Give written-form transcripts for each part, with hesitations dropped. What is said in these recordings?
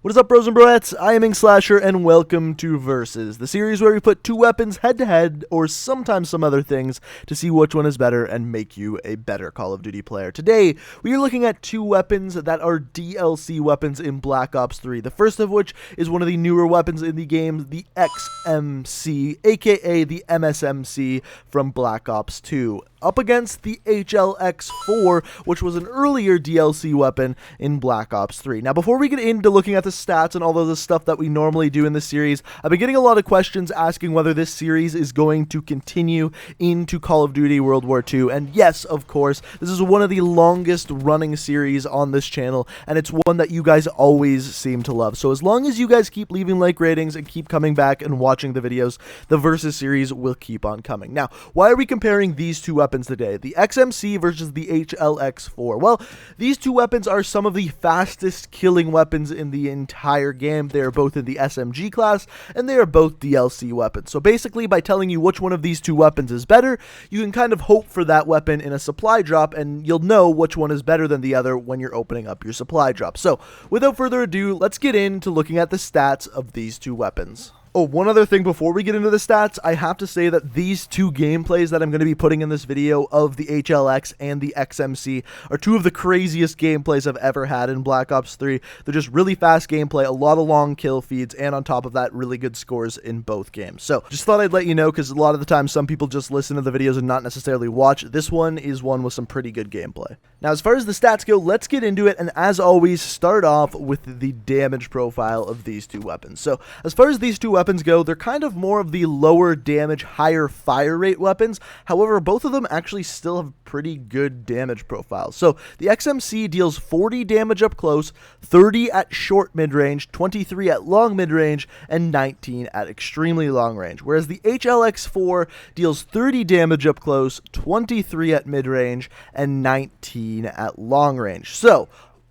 What is up, bros and broettes? I am Inkslasher, and welcome to Versus, the series where we put two weapons head-to-head, or sometimes some other things, to see which one is better and make you a better Call of Duty player. Today, we are looking at two weapons that are DLC weapons in Black Ops 3, the first of which is one of the newer weapons in the game, the XMC, aka the MSMC from Black Ops 2. Up against the HLX4, which was an earlier DLC weapon in Black Ops 3. Now, before we get into looking at the stats and all of the stuff that we normally do in this series, I've been getting a lot of questions asking whether this series is going to continue into Call of Duty World War II, and yes, of course, this is one of the longest running series on this channel, and it's one that you guys always seem to love. So as long as you guys keep leaving like ratings and keep coming back and watching the videos, the Versus series will keep on coming. Now, why are we comparing these two weapons today, the XMC versus the HLX4? Well, these two weapons are some of the fastest killing weapons in the entire game. They are both in the SMG class, and they are both DLC weapons. So basically, by telling you which one of these two weapons is better, you can kind of hope for that weapon in a supply drop, and you'll know which one is better than the other when you're opening up your supply drop. So, without further ado, let's get into looking at the stats of these two weapons. Oh, one other thing before we get into the stats, I have to say that these two gameplays that I'm going to be putting in this video of the HLX and the XMC are two of the craziest gameplays I've ever had in Black Ops 3. They're just really fast gameplay, a lot of long kill feeds, and on top of that, really good scores in both games. So, just thought I'd let you know, because a lot of the time some people just listen to the videos and not necessarily watch. This one is one with some pretty good gameplay. Now, as far as the stats go, let's get into it, and as always, start off with the damage profile of these two weapons. So, as far as these two weapons go, they're kind of more of the lower damage, higher fire rate weapons. However, both of them actually still have pretty good damage profiles. So, the XMC deals 40 damage up close, 30 at short mid-range, 23 at long mid-range, and 19 at extremely long range. Whereas the HLX4 deals 30 damage up close, 23 at mid-range, and 19 at long range. So,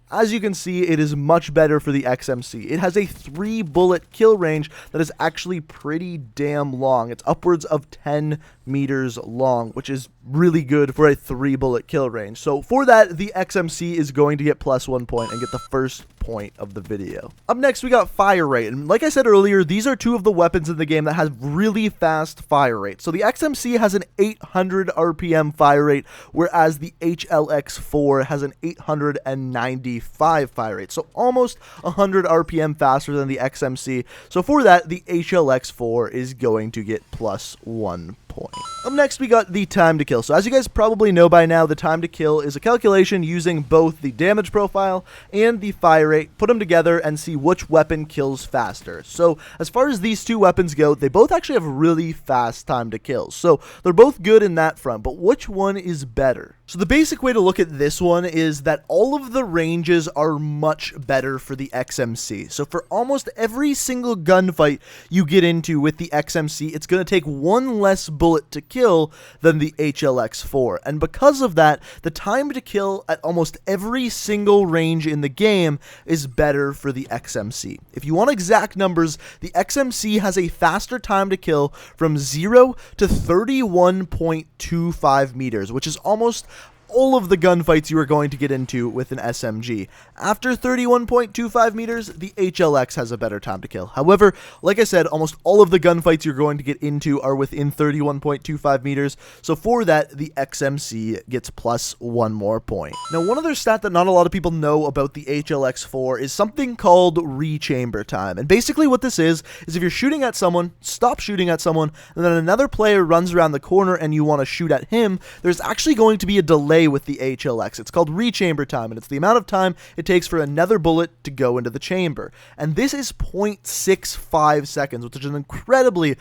as you can see, it is much better for the XMC. It has a 3-bullet kill range that is actually pretty damn long. It's upwards of 10 meters long, which is really good for a 3-bullet kill range. So for that, the XMC is going to get plus 1 point and get the first point of the video. Up next, we got fire rate, and like I said earlier, these are two of the weapons in the game that have really fast fire rate. So the XMC has an 800 RPM fire rate, whereas the HLX4 has an 895 fire rate, so almost 100 RPM faster than the XMC. So for that, the HLX4 is going to get plus 1 point. Up next, we got the time to kill. So as you guys probably know by now, the time to kill is a calculation using both the damage profile and the fire rate, put them together and see which weapon kills faster. So as far as these two weapons go, they both actually have really fast time to kill. So they're both good in that front, but which one is better? So the basic way to look at this one is that all of the ranges are much better for the XMC. So for almost every single gunfight you get into with the XMC, it's going to take one less bullet to kill than the HLX4. And because of that, the time to kill at almost every single range in the game is better for the XMC. If you want exact numbers, the XMC has a faster time to kill from 0 to 31.25 meters, which is almost all of the gunfights you are going to get into with an SMG. After 31.25 meters, the HLX has a better time to kill. However, like I said, almost all of the gunfights you're going to get into are within 31.25 meters, so for that, the XMC gets plus 1 more point. Now, one other stat that not a lot of people know about the HLX4 is something called rechamber time, and basically what this is if you're shooting at someone, stop shooting at someone, and then another player runs around the corner and you want to shoot at him, there's actually going to be a delay with the HLX. It's called rechamber time, and it's the amount of time it takes for another bullet to go into the chamber. And this is 0.65 seconds, which is an incredibly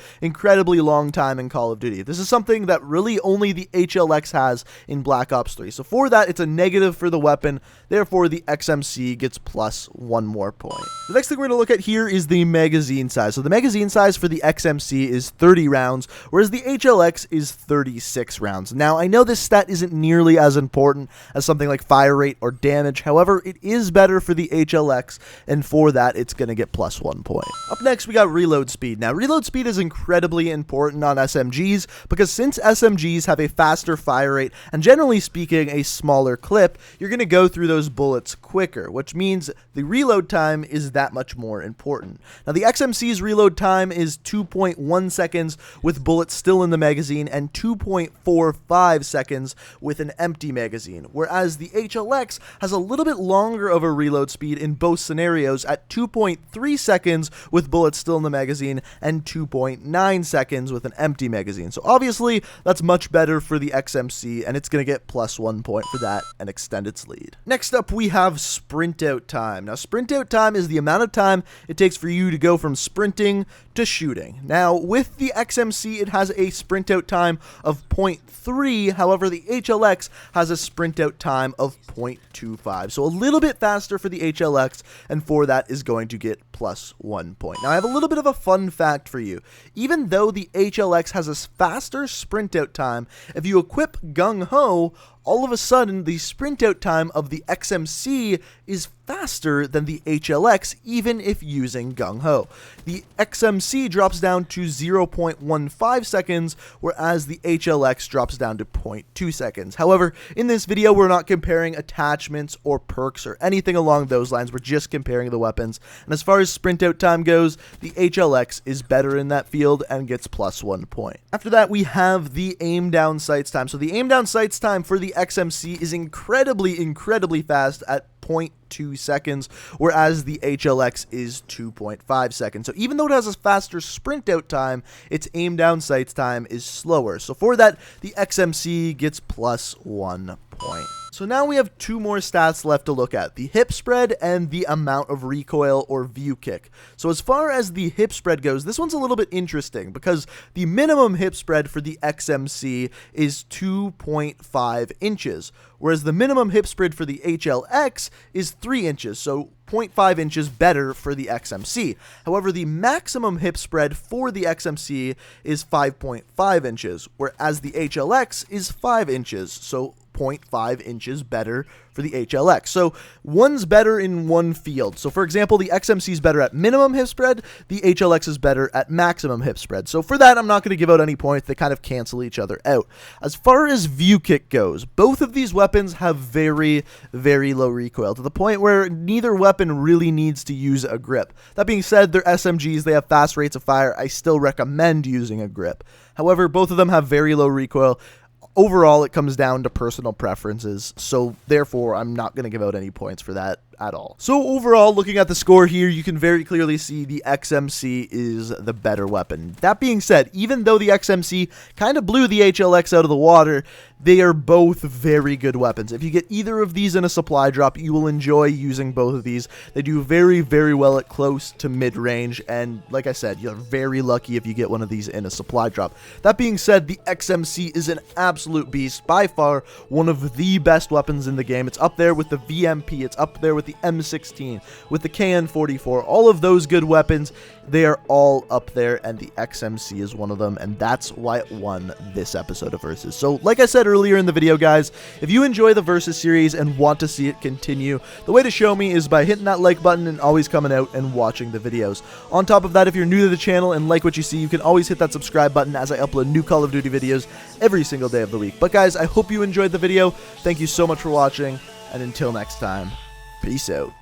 long time in Call of Duty. This is something that really only the HLX has in Black Ops 3. So for that, it's a negative for the weapon. Therefore, the XMC gets plus 1 more point. The next thing we're going to look at here is the magazine size. So the magazine size for the XMC is 30 rounds, whereas the HLX is 36 rounds. Now, I know this stat isn't nearly as as important as something like fire rate or damage. However, it is better for the HLX, and for that, it's going to get plus 1 point. Up next, we got reload speed. Now, reload speed is incredibly important on SMGs because since SMGs have a faster fire rate and generally speaking a smaller clip, you're going to go through those bullets quicker, which means the reload time is that much more important. Now, the XMC's reload time is 2.1 seconds with bullets still in the magazine and 2.45 seconds with an empty magazine, whereas the HLX has a little bit longer of a reload speed in both scenarios at 2.3 seconds with bullets still in the magazine and 2.9 seconds with an empty magazine. So obviously that's much better for the XMC, and it's going to get plus 1 point for that and extend its lead. Next up, we have sprint out time. Now, sprint out time is the amount of time it takes for you to go from sprinting to shooting. Now, with the XMC, it has a sprint out time of 0.3. However, the HLX has a sprint out time of 0.25. So a little bit faster for the HLX, and for that is going to get plus 1 point. Now, I have a little bit of a fun fact for you. Even though the HLX has a faster sprint out time, if you equip Gung Ho, all of a sudden, the sprint out time of the XMC is faster than the HLX, even if using Gung Ho. The XMC drops down to 0.15 seconds, whereas the HLX drops down to 0.2 seconds. However, in this video, we're not comparing attachments or perks or anything along those lines. We're just comparing the weapons. And as far as sprint out time goes, the HLX is better in that field and gets plus 1 point. After that, we have the aim down sights time. So the aim down sights time for the XMC is incredibly fast at 0.2 seconds, whereas the HLX is 2.5 seconds. So even though it has a faster sprint out time, its aim down sights time is slower. So for that, the XMC gets plus 1 point. So now we have two more stats left to look at, the hip spread and the amount of recoil or view kick. So as far as the hip spread goes, this one's a little bit interesting because the minimum hip spread for the XMC is 2.5 inches, whereas the minimum hip spread for the HLX is 3 inches, so 0.5 inches better for the XMC. However, the maximum hip spread for the XMC is 5.5 inches, whereas the HLX is 5 inches, so 0.5 inches better for the HLX. So one's better in one field. So for example, the XMC is better at minimum hip spread, the HLX is better at maximum hip spread. So for that, I'm not going to give out any points. They kind of cancel each other out. As far as view kick goes, both of these weapons have very low recoil, to the point where neither weapon really needs to use a grip. That being said, they're SMGs, they have fast rates of fire. I still recommend using a grip. However, both of them have very low recoil. Overall, it comes down to personal preferences, so therefore I'm not going to give out any points for that at all. So overall, looking at the score here, you can very clearly see the XMC is the better weapon. That being said, even though the XMC kind of blew the HLX out of the water, they are both very good weapons. If you get either of these in a supply drop, you will enjoy using both of these. They do very well at close to mid-range, and like I said, you're very lucky if you get one of these in a supply drop. That being said, the XMC is an absolute beast, by far one of the best weapons in the game. It's up there with the VMP, it's up there with the M16, with the KN44, all of those good weapons. They are all up there, and the XMC is one of them, and that's why it won this episode of Versus. So like I said earlier in the video, guys, if you enjoy the Versus series and want to see it continue, the way to show me is by hitting that like button and always coming out and watching the videos. On top of that, if you're new to the channel and like what you see, you can always hit that subscribe button as I upload new Call of Duty videos every single day of the week. But guys, I hope you enjoyed the video. Thank you so much for watching, and until next time, peace out.